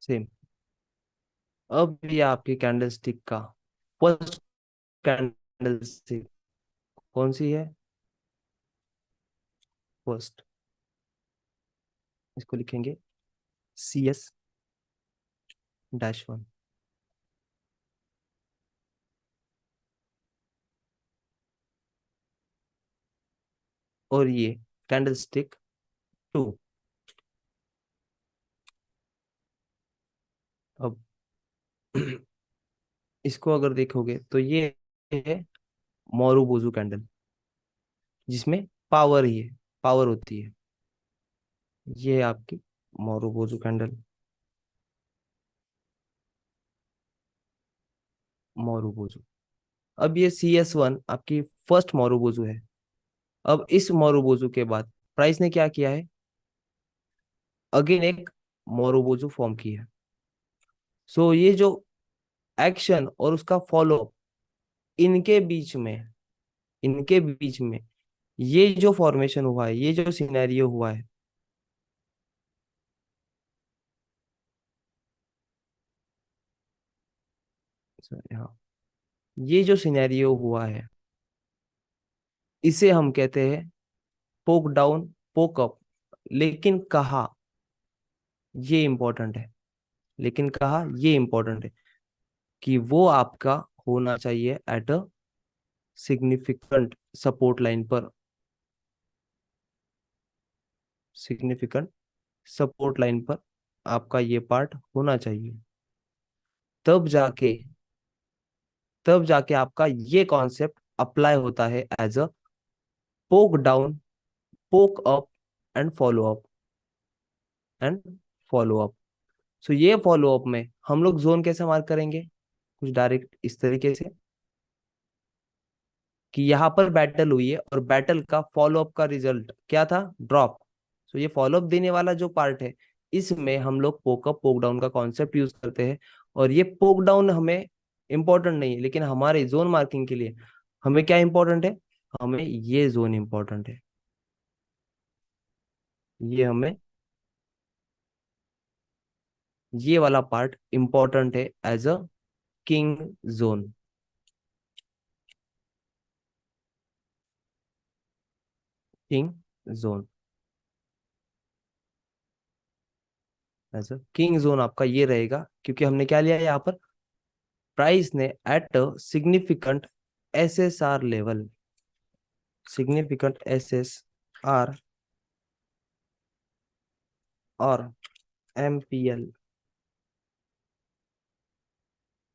Same. अब ये आपकी कैंडल स्टिक का फर्स्ट कैंडल स्टिक कौन सी है? फर्स्ट, इसको लिखेंगे CS-1। और ये कैंडल स्टिक 2। अब इसको अगर देखोगे तो ये है मोरुबुजु कैंडल, जिसमें पावर ही है, पावर होती है। ये है आपकी मोरुबुजु कैंडल, मोरुबुजु। अब ये CS-1 आपकी फर्स्ट मोरुबुजु है। अब इस मोरुबुजु के बाद प्राइस ने क्या किया है? अगेन एक मोरुबुजु फॉर्म की है। सो ये जो एक्शन और उसका फॉलो, इनके बीच में, इनके बीच में ये जो फॉर्मेशन हुआ है, ये जो सिनेरियो हुआ है, sorry, हाँ, ये जो सिनेरियो हुआ है, इसे हम कहते हैं पोक डाउन, पोक अप। लेकिन कहा, ये इंपॉर्टेंट है, लेकिन कहा ये इंपॉर्टेंट है कि वो आपका होना चाहिए at a significant support line पर, सिग्निफिकेंट सपोर्ट लाइन पर आपका ये पार्ट होना चाहिए। तब जाके, तब जाके आपका ये कॉन्सेप्ट अप्लाई होता है as a poke down, poke up and follow up, and follow up. So ये फॉलो अप में हम लोग जोन कैसे मार्क करेंगे? कुछ डायरेक्ट इस तरीके से कि यहाँ पर बैटल हुई है और बैटल का फॉलो अप का रिजल्ट क्या था? ड्रॉप। सो ये फॉलो अप देने वाला जो पार्ट है, इसमें हम लोग पोक अप पोक डाउन का कॉन्सेप्ट यूज करते हैं। और ये पोक डाउन हमें इंपॉर्टेंट नहीं है, लेकिन हमारे जोन मार्किंग के लिए हमें क्या इंपॉर्टेंट है? हमें ये जोन इंपॉर्टेंट है। ये हमें, ये वाला पार्ट इंपॉर्टेंट है as a king zone, king zone. As a king zone आपका ये रहेगा, क्योंकि हमने क्या लिया है यहाँ पर? प्राइस ने at a significant SSR level, significant SSR और MPL,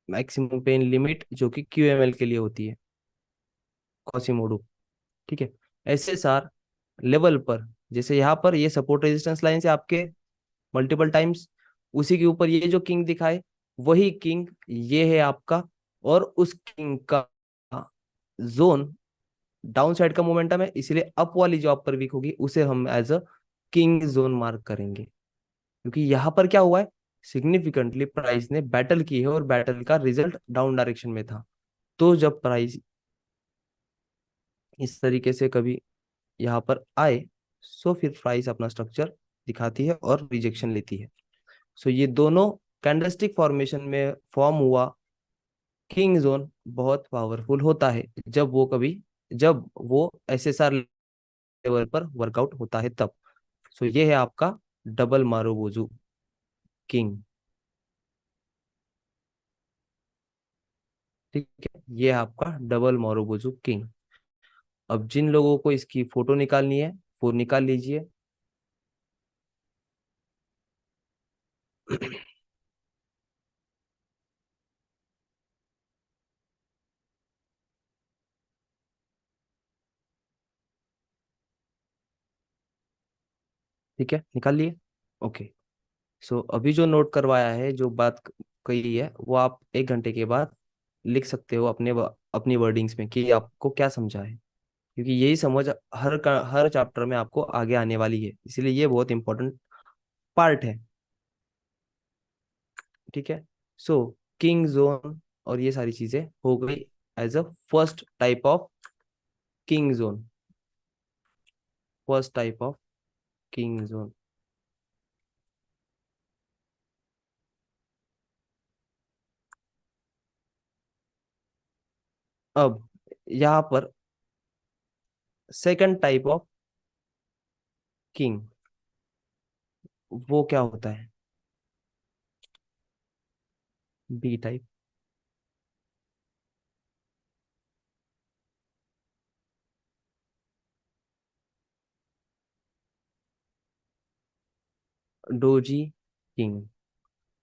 मैक्सिमम पेन लिमिट, जो कि QML के लिए होती है, कॉसिमोडो। ठीक है, SSR लेवल पर, जैसे यहाँ पर ये सपोर्ट रेजिस्टेंस लाइन से आपके मल्टीपल टाइम्स, उसी के ऊपर ये जो किंग दिखाए, वही किंग ये है आपका। और उस किंग का जोन डाउन साइड का मोमेंटम है, इसलिए अप वाली जो आप पर वीक होगी उसे हम as a king zone mark करेंगे। क्योंकि यहाँ पर क्या हुआ है? सिग्निफिकेंटली प्राइस ने बैटल की है और बैटल का रिजल्ट डाउन डायरेक्शन में था। तो जब प्राइस इस तरीके से कभी यहाँ पर आए, सो फिर प्राइस अपना स्ट्रक्चर दिखाती है और रिजेक्शन लेती है। सो ये दोनों कैंडलस्टिक फॉर्मेशन में फॉर्म हुआ किंग जोन बहुत पावरफुल होता है, जब वो कभी, जब वो SSR लेवल पर वर्कआउट होता है तब। सो ये है आपका डबल मारुबुजु किंग। ठीक है, ये है आपका डबल मारुबुजु किंग। अब जिन लोगों को इसकी फोटो निकालनी है वो निकाल लीजिए। ठीक है, निकाल लिए? ओके। सो अभी जो नोट करवाया है, जो बात कही है, वो आप 1 घंटे के बाद लिख सकते हो अपने अपनी वर्डिंग्स में कि आपको क्या समझा है। क्योंकि यही समझ हर चैप्टर में आपको आगे आने वाली है, इसीलिए ये बहुत इंपॉर्टेंट पार्ट है। ठीक है। सो किंग जोन और ये सारी चीजें हो गई as a first type of king zone, first type of king zone. अब यहाँ पर सेकंड टाइप ऑफ किंग, वो क्या होता है? B type. Doji king.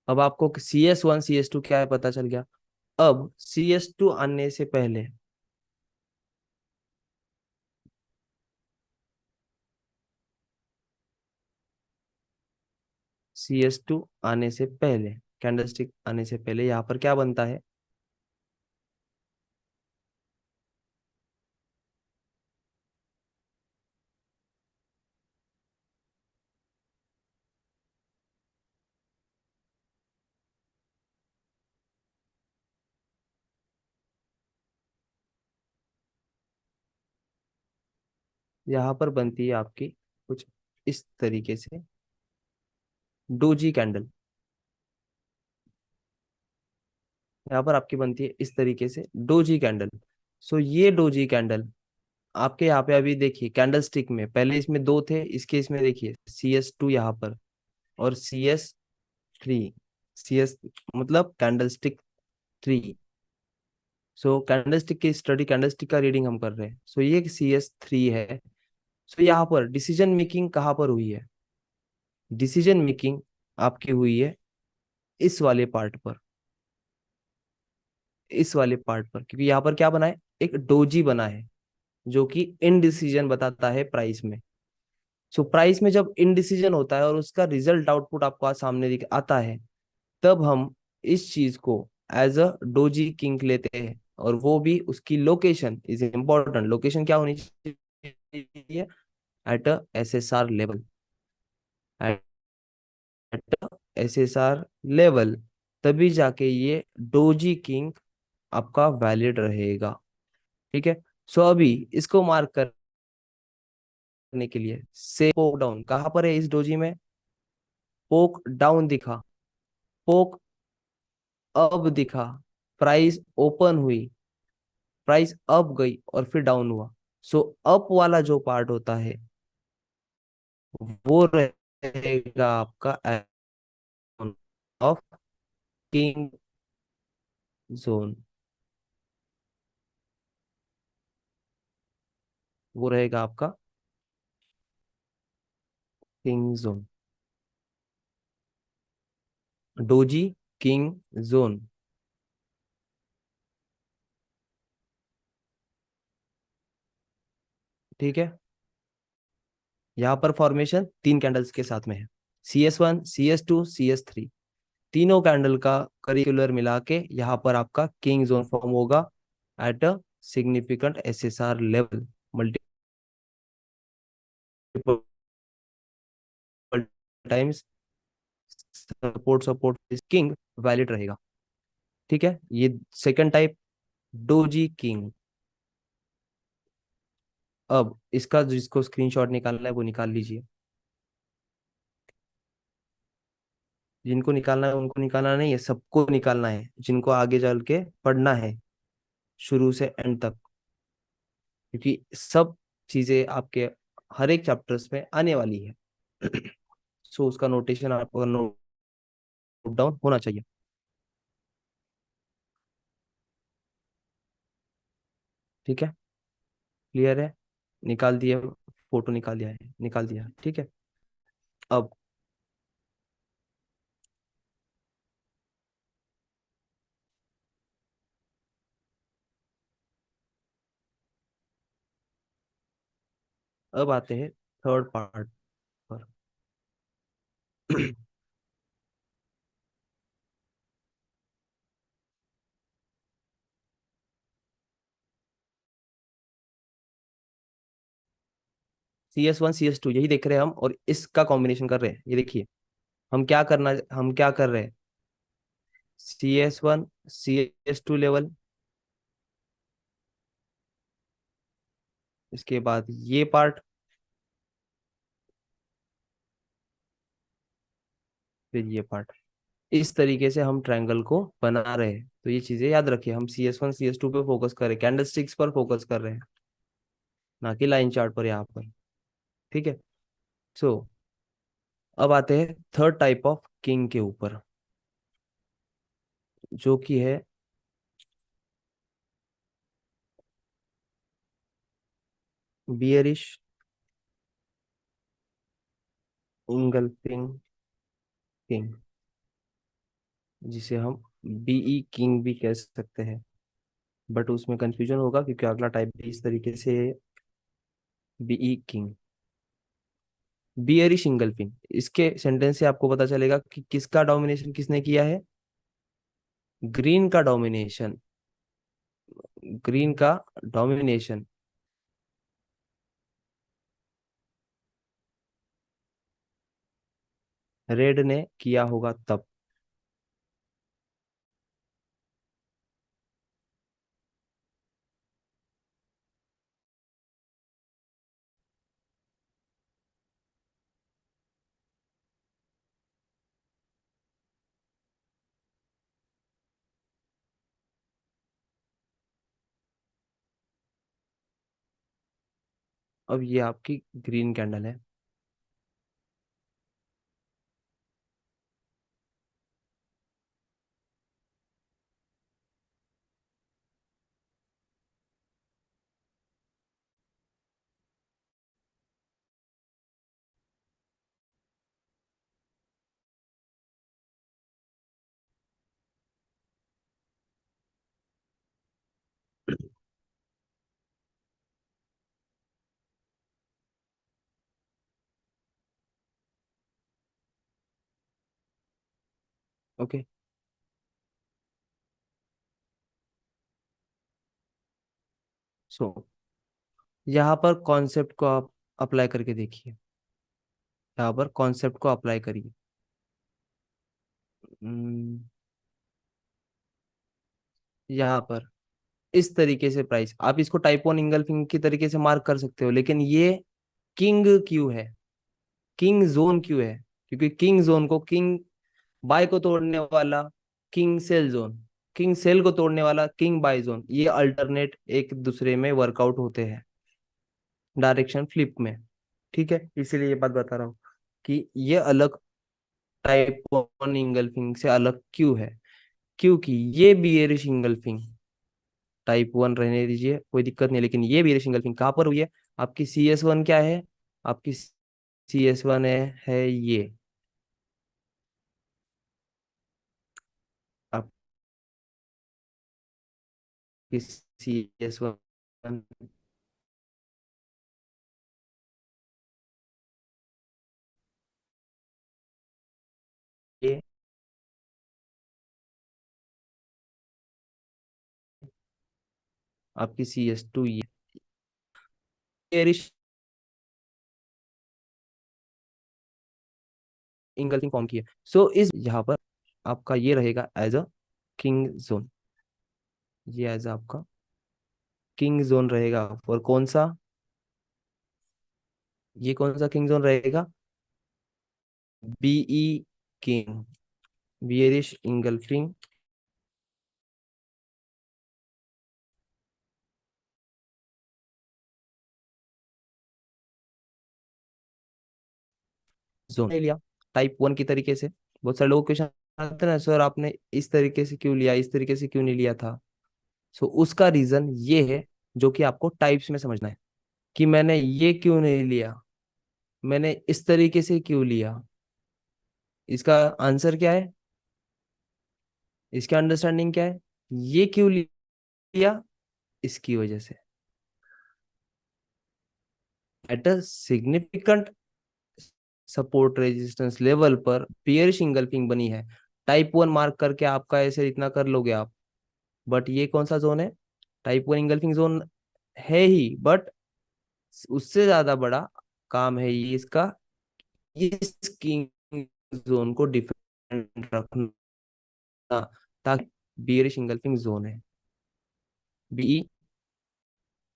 अब आपको CS1 CS2 क्या है पता चल गया। अब CS2 आने से पहले, CS2 आने से पहले, कैंडलस्टिक आने से पहले यहाँ पर क्या बनता है? यहाँ पर बनती है आपकी कुछ इस तरीके से डोजी कैंडल। यहाँ पर आपकी बनती है इस तरीके से डोजी कैंडल। सो ये डोजी कैंडल आपके यहाँ पे अभी देखिए कैंडल स्टिक में, पहले इसमें दो थे, इसके इसमें देखिए CS2 यहाँ पर और CS3। CS मतलब कैंडल स्टिक 3। सो कैंडल स्टिक की स्टडी, कैंडल स्टिक का रीडिंग हम कर रहे हैं। सो ये CS3 है। सो यहाँ पर डिसीजन मेकिंग कहाँ पर हुई है? डिसीजन मेकिंग आपकी हुई है इस वाले पार्ट पर, इस वाले पार्ट पर, क्योंकि यहाँ पर क्या बना है? एक डोजी बना है जो कि इनडिसीजन बताता है प्राइस में। सो प्राइस में जब इनडिसीजन होता है और उसका रिजल्ट आउटपुट आपको आज सामने आता है, तब हम इस चीज को एज अ डोजी किंग लेते हैं। और वो भी उसकी लोकेशन इज इम्पोर्टेंट। लोकेशन क्या होनी चाहिए? At a SSR level, at SSR level, तभी जाके ये डोजी किंग आपका वैलिड रहेगा। ठीक है। सो अभी इसको मार्क करने के लिए से पोक डाउन कहां पर है? इस डोजी में पोक डाउन दिखा, पोक अब दिखा, प्राइस ओपन हुई, प्राइस अप गई और फिर डाउन हुआ। सो अप वाला जो पार्ट होता है वो रहेगा आपका ऑफ किंग जोन, वो रहेगा आपका king zone, doji king zone. ठीक है। यहाँ पर फॉर्मेशन तीन कैंडल्स के साथ में है, CS1 CS2 CS3। तीनों कैंडल का करिकुलर मिला के यहाँ पर आपका किंग जोन फॉर्म होगा at a significant SSR level. Multiple times support support king valid रहेगा। ठीक है। ये सेकंड टाइप डोजी किंग। अब इसका जिसको स्क्रीनशॉट निकालना है वो निकाल लीजिए। जिनको निकालना है उनको निकालना नहीं है, सबको निकालना है जिनको आगे चल के पढ़ना है शुरू से एंड तक, क्योंकि सब चीजें आपके हर एक चैप्टर्स में आने वाली है। सो उसका नोटेशन आपको नोट डाउन होना चाहिए। ठीक है। क्लियर है? निकाल दिया, फोटो निकाल दिया है, निकाल दिया। ठीक है। अब अब आते हैं थर्ड पार्ट पर। CS1 CS2 यही देख रहे हैं हम, और इसका कॉम्बिनेशन कर रहे हैं। ये देखिए हम क्या कर रहे हैं? CS1 CS2 लेवल, इसके बाद ये पार्ट, फिर ये पार्ट। इस तरीके से हम ट्रायंगल को बना रहे हैं। तो ये चीजें याद रखिए, हम CS1 CS2 पे फोकस कर रहे हैं, कैंडल स्टिक्स पर फोकस कर रहे हैं, ना कि लाइन चार्ट पर यहाँ पर। ठीक है। सो अब आते हैं थर्ड टाइप ऑफ किंग के ऊपर, जो कि है बियरिश इंगल्फिंग किंग, जिसे हम बीई किंग भी कह सकते हैं। बट उसमें कंफ्यूजन होगा क्योंकि अगला टाइप भी इस तरीके से है, बीई किंग। बियरिश इंगल्फिंग, इसके सेंटेंस से आपको पता चलेगा कि किसका डोमिनेशन किसने किया है। ग्रीन का डोमिनेशन, ग्रीन का डोमिनेशन रेड ने किया होगा तब। अब ये आपकी ग्रीन कैंडल है। ओके। सो यहाँ पर कॉन्सेप्ट को आप अप्लाई करके देखिए, यहाँ पर कॉन्सेप्ट को अप्लाई करिए। हम्म, यहाँ पर इस तरीके से प्राइस, आप इसको टाइप वन इंगल्फिंग की तरीके से मार्क कर सकते हो, लेकिन ये किंग क्यों है, किंग जोन क्यों है? क्योंकि किंग जोन को किंग बाय को तोड़ने वाला king sell zone, king sell को तोड़ने वाला किंग बाय जोन, ये अल्टरनेट एक दूसरे में वर्कआउट होते हैं डायरेक्शन फ्लिप में। ठीक है, इसीलिए ये बात बता रहा हूँ कि ये अलग टाइप वन इंगल्फिंग से अलग क्यों है। क्योंकि ये बियरिश इंगल्फिंग टाइप वन रहने दीजिए, कोई दिक्कत नहीं, लेकिन ये बियरिश इंगल्फिंग कहाँ पर हुई है? आपकी CS1 क्या है? आपकी CS1 है ये, आपकी CS1 ये, आपकी CS2 ये बियरिश इंगल्फिंग फॉर्म की है। सो इस यहाँ पर आपका ये रहेगा एज अ किंग जोन, ये एज आपका किंग जोन रहेगा। और कौन सा, ये कौन सा किंग जोन रहेगा? BE king, bearish engulfing zone ले लिया टाइप वन की तरीके से। बहुत सारे लोग क्वेश्चन आते हैं ना, सर आपने इस तरीके से क्यों लिया, इस तरीके से क्यों नहीं लिया था? सो उसका रीजन ये है, जो कि आपको टाइप्स में समझना है, कि मैंने ये क्यों नहीं लिया, मैंने इस तरीके से क्यों लिया। इसका आंसर क्या है, इसका अंडरस्टैंडिंग क्या है? ये क्यों लिया, इसकी वजह से at a significant support resistance level पर पियरिश इंगल्फिंग बनी है। टाइप वन मार्क करके आपका ऐसे इतना कर लोगे आप, बट ये कौन सा जोन है? टाइप वन इंगल्फिंग जोन है ही, बट उससे ज्यादा बड़ा काम है ये इसका, इस किंग जोन को डिफेंड रखना, ताकि बियरिश इंगल्फिंग जोन है, बीई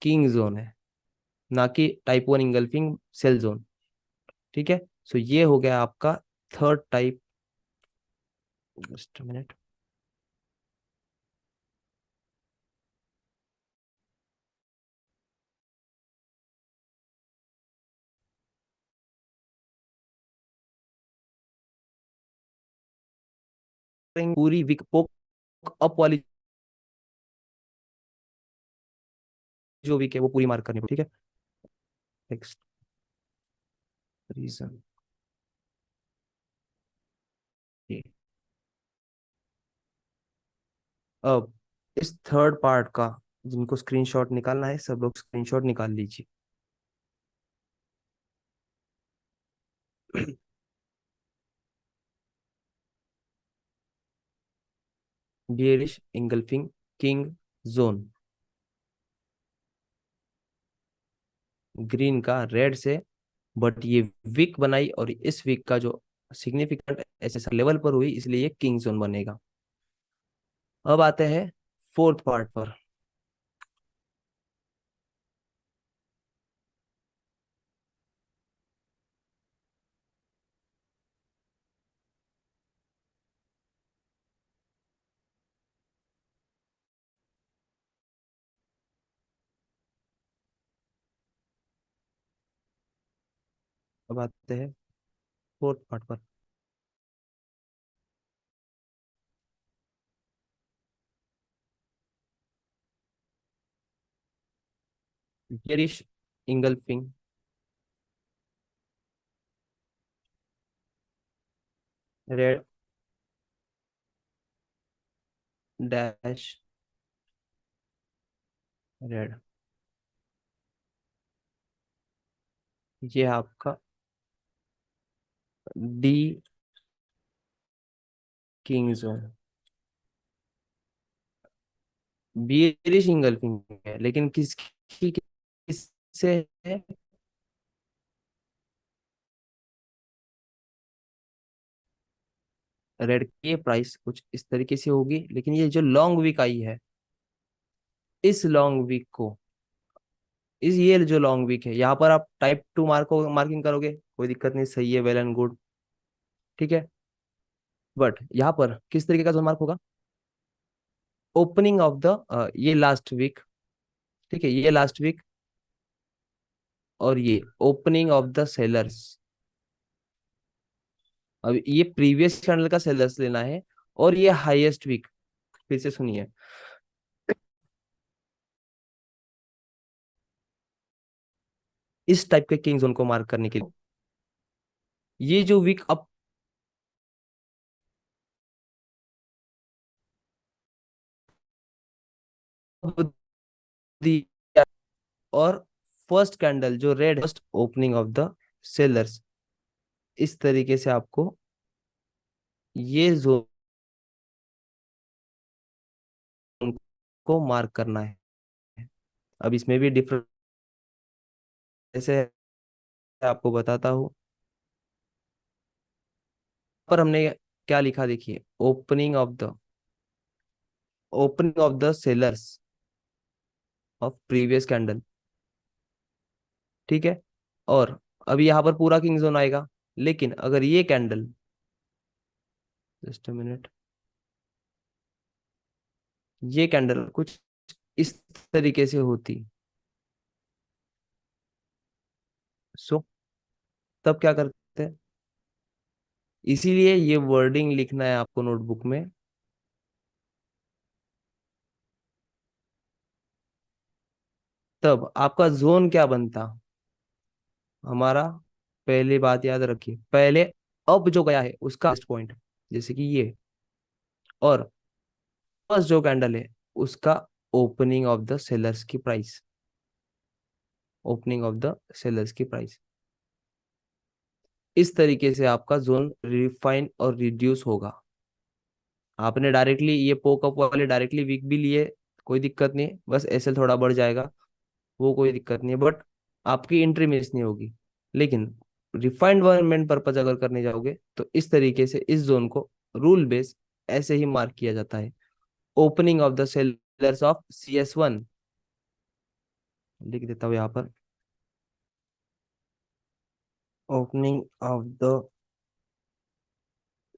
किंग जोन है, ना कि type one engulfing sell zone. ठीक है। सो ये हो गया आपका थर्ड टाइप जस्ट मिनट। पूरी वीक पोक अप वाली जो वीक है वो पूरी मार्क करनी है, ठीक है। Next region. अब इस थर्ड पार्ट का जिनको स्क्रीनशॉट निकालना है सब लोग स्क्रीनशॉट निकाल लीजिए। Bearish engulfing king zone, green का रेड से, बट ये वीक बनाई और इस वीक का जो सिग्निफिकेंट ऐसे लेवल पर हुई इसलिए ये किंग जोन बनेगा। अब आते हैं फोर्थ पार्ट पर। अब आते हैं फोर्थ पार्ट पर। Bearish engulfing red dash red, ये आपका D king zone. Bearish engulfing है लेकिन किसकी किससे है? रेड की प्राइस कुछ इस तरीके से होगी, लेकिन ये जो लॉन्ग वीक आई है इस लॉन्ग वीक को, इस ये जो लॉन्ग वीक है यहाँ पर आप टाइप टू मार्किंग करोगे कोई दिक्कत नहीं, सही है, वेल एंड गुड, ठीक है। बट यहाँ पर किस तरीके का जोन मार्क होगा? ओपनिंग ऑफ द ये लास्ट वीक, ठीक है, ये लास्ट वीक और ये ओपनिंग ऑफ द सेलर्स। अब ये प्रीवियस कैंडल का सेलर्स लेना है और ये हाईएस्ट वीक, फिर से सुनिए, इस टाइप के किंग जोन को मार्क करने के लिए ये जो वीक अप दिया और फर्स्ट कैंडल जो red first opening of the sellers, इस तरीके से आपको ये जोन को मार्क करना है। अब इसमें भी डिफरेंस है, आपको बताता हूँ। पर हमने क्या लिखा देखिए, opening of the sellers of previous candle, ठीक है। और अभी यहाँ पर पूरा किंग जोन आएगा, लेकिन अगर ये कैंडल, जस्ट अ मिनट, ये कैंडल कुछ इस तरीके से होती, सो तब क्या करते हैं? इसीलिए ये वर्डिंग लिखना है आपको नोटबुक में। तब आपका जोन क्या बनता हमारा? पहली बात याद रखिए, पहले अप जो गया है उसका पॉइंट, जैसे कि ये, और फर्स्ट जो कैंडल है उसका ओपनिंग ऑफ द सेलर्स की price, opening of the sellers की प्राइस, इस तरीके से आपका जोन रिफाइन और रिड्यूस होगा। आपने डायरेक्टली ये पोक अप वाले डायरेक्टली वीक भी लिए, कोई दिक्कत नहीं, बस एसएल थोड़ा बढ़ जाएगा, वो कोई दिक्कत नहीं है, बट आपकी एंट्री मिस नहीं होगी। लेकिन रिफाइंड डेवलपमेंट पर्पज अगर करने जाओगे तो इस तरीके से इस जोन को रूल बेस ऐसे ही मार्क किया जाता है। Opening of the sellers of CS1, लिख देता हूँ यहाँ पर, opening of the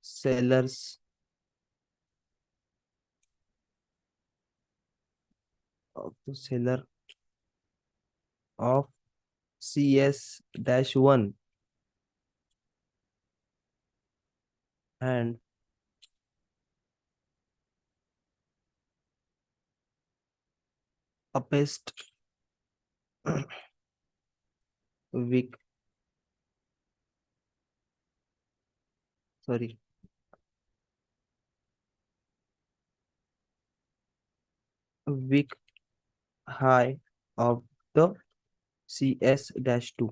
sellers of the seller of CS-1 and appeased weak, sorry, weak high of the CS-2।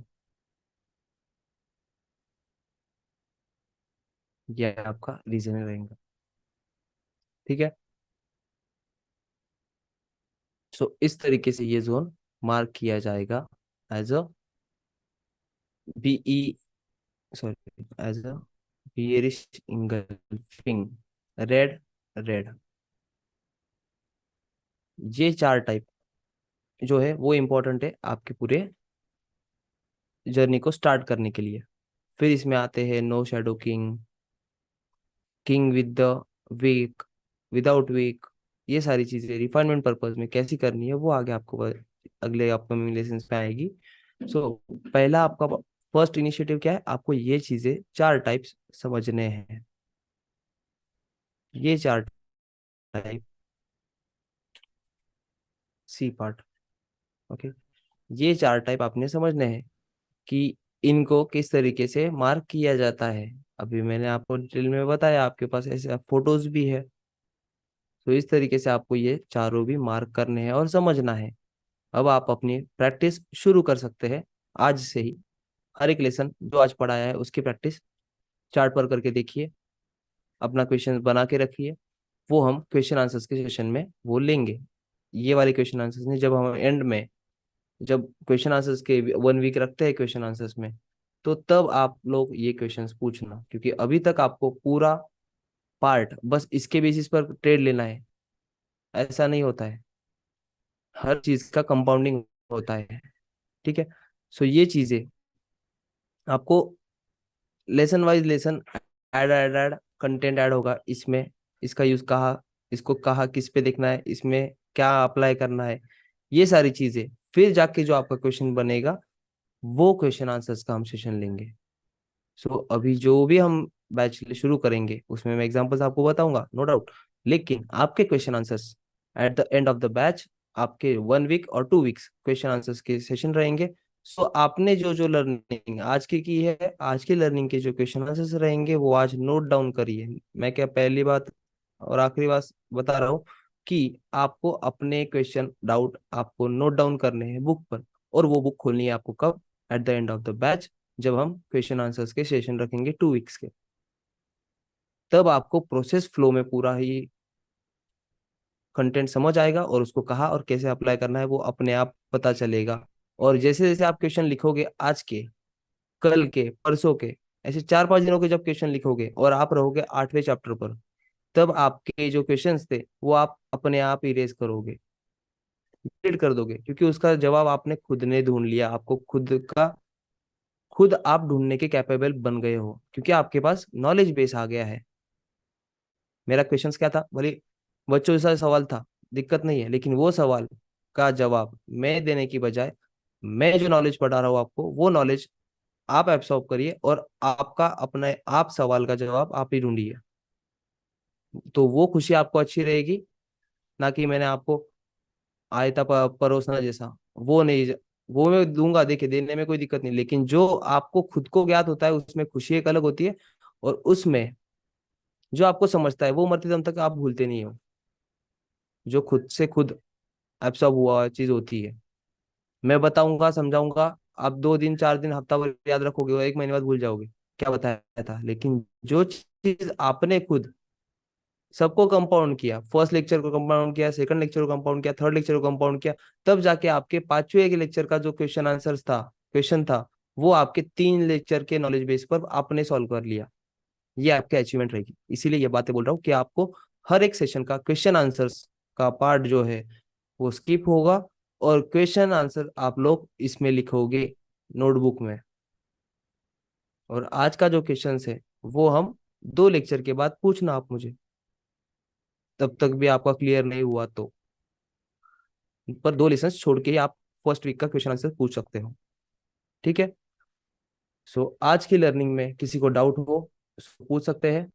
यह आपका रीजन रहेगा। ठीक है। सो इस तरीके से ये जोन मार्क किया जाएगा as a BE, sorry, as a bearish engulfing red, red. ये चार टाइप जो है वो इम्पोर्टेंट है आपके पूरे जर्नी को स्टार्ट करने के लिए। फिर इसमें आते हैं no shadow king, king with the wick, without wick. ये सारी चीजें रिफाइनमेंट पर्पज में कैसी करनी है वो आगे आपको अगले अपकमिंग लेसन में आएगी। सो पहला आपका फर्स्ट इनिशिएटिव क्या है, आपको ये चीजें चार टाइप्स समझने हैं। ये चार टाइप, सी पार्ट, ओके। ये चार टाइप आपने समझने हैं कि इनको किस तरीके से मार्क किया जाता है। अभी मैंने आपको डिटेल में बताया, आपके पास ऐसे फोटोज भी है। तो इस तरीके से आपको ये चारों भी मार्क करने हैं और समझना है। अब आप अपनी प्रैक्टिस शुरू कर सकते हैं आज से ही। हर एक लेसन जो आज पढ़ाया है उसकी प्रैक्टिस चार्ट पर करके देखिए, अपना क्वेश्चन बना के रखिए। वो हम क्वेश्चन आंसर्स के सेशन में वो लेंगे। ये वाले क्वेश्चन आंसर्स ने जब हम एंड में, जब क्वेश्चन आंसर्स के 1 वीक रखते हैं क्वेश्चन आंसर्स में, तो तब आप लोग ये क्वेश्चंस पूछना, क्योंकि अभी तक आपको पूरा पार्ट बस इसके बेसिस पर ट्रेड लेना है, ऐसा नहीं होता है। हर चीज का कंपाउंडिंग होता है। ठीक है। सो ये चीजें आपको lesson wise lesson add content add होगा इसमें। इसका यूज कहाँ, इसको कहाँ किस पे देखना है, इसमें क्या अप्लाई करना है, ये सारी चीजें। फिर जाके जो आपका क्वेश्चन बनेगा वो क्वेश्चन आंसर्स का हम सेशन लेंगे। सो अभी जो भी हम बैच शुरू करेंगे उसमें मैं एग्जांपल्स आपको बताऊंगा, नो डाउट। लेकिन आपके question answers at the end of the batch, आपके 1 वीक और 2 वीक्स क्वेश्चन आंसर्स के सेशन रहेंगे। सो आपने जो जो लर्निंग आज की है, आज की लर्निंग के जो क्वेश्चन आंसर्स रहेंगे वो आज नोट डाउन करिए। मैं क्या पहली बात और आखिरी बात बता रहा हूँ कि आपको अपने क्वेश्चन डाउट आपको नोट डाउन करने हैं बुक पर। और वो बुक खोलनी है आपको कब, eight the end of the batch, जब हम क्वेश्चन आंसर्स के सेशन रखेंगे 2 वीक्स के। तब आपको प्रोसेस फ्लो में पूरा ही कंटेंट समझ आएगा और उसको कहाँ और कैसे अप्लाई करना है वो अपने आप पता चलेगा। और जैसे जैसे आप क्वेश्चन लिखोगे आज के, कल के, परसों के, ऐसे 4-5 दिनों के जब क्वेश्चन लिखोगे और आप रहोगे 8वें चैप्टर पर, तब आपके जो क्वेश्चंस थे वो आप अपने आप इरेज करोगे, रीड कर दोगे, क्योंकि उसका जवाब आपने खुद ने ढूंढ लिया। आपको खुद का खुद आप ढूंढने के कैपेबल बन गए हो, क्योंकि आपके पास नॉलेज बेस आ गया है। मेरा क्वेश्चंस क्या था, भले बच्चों जैसा सवाल था, दिक्कत नहीं है, लेकिन वो सवाल का जवाब मैं देने की बजाय मैं जो नॉलेज पढ़ा रहा हूँ आपको, वो नॉलेज आप एब्सॉर्ब करिए और आपका अपने आप सवाल का जवाब आप ही ढूंढिए। तो वो खुशी आपको अच्छी रहेगी, ना कि मैंने आपको आयता परोसना जैसा। वो नहीं, वो मैं दूंगा, देखिए देने में कोई दिक्कत नहीं, लेकिन जो आपको खुद को ज्ञात होता है उसमें खुशी एक अलग होती है। और उसमें जो आपको समझता है वो मरते दम तक आप भूलते नहीं हो। जो खुद से खुद एब्सॉर्ब हुआ चीज होती है। मैं बताऊंगा, समझाऊंगा, आप 2 दिन 4 दिन हफ्ता भर याद रखोगे और 1 महीने बाद भूल जाओगे क्या बताया था। लेकिन जो चीज आपने खुद सबको कंपाउंड किया, फर्स्ट लेक्चर को कंपाउंड किया, सेकंड लेक्चर को कंपाउंड किया, थर्ड लेक्चर को कंपाउंड किया, तब जाके आपके 5वें के लेक्चर का जो क्वेश्चन आंसर था, क्वेश्चन था, वो आपके 3 लेक्चर के नॉलेज बेस पर आपने सॉल्व कर लिया। ये आपकी अचीवमेंट रहेगी। इसीलिए ये बातें बोल रहा हूँ कि आपको हर एक सेशन का क्वेश्चन आंसर्स का पार्ट जो है वो स्किप होगा, और क्वेश्चन आंसर आप लोग इसमें लिखोगे नोटबुक में। और आज का जो क्वेश्चन है वो हम 2 लेक्चर के बाद पूछना आप मुझे, तब तक भी आपका क्लियर नहीं हुआ तो। पर 2 लेसन छोड़ के ही आप फर्स्ट वीक का क्वेश्चन आंसर पूछ सकते हो। ठीक है। सो आज की लर्निंग में किसी को डाउट हो उसको पूछ सकते हैं।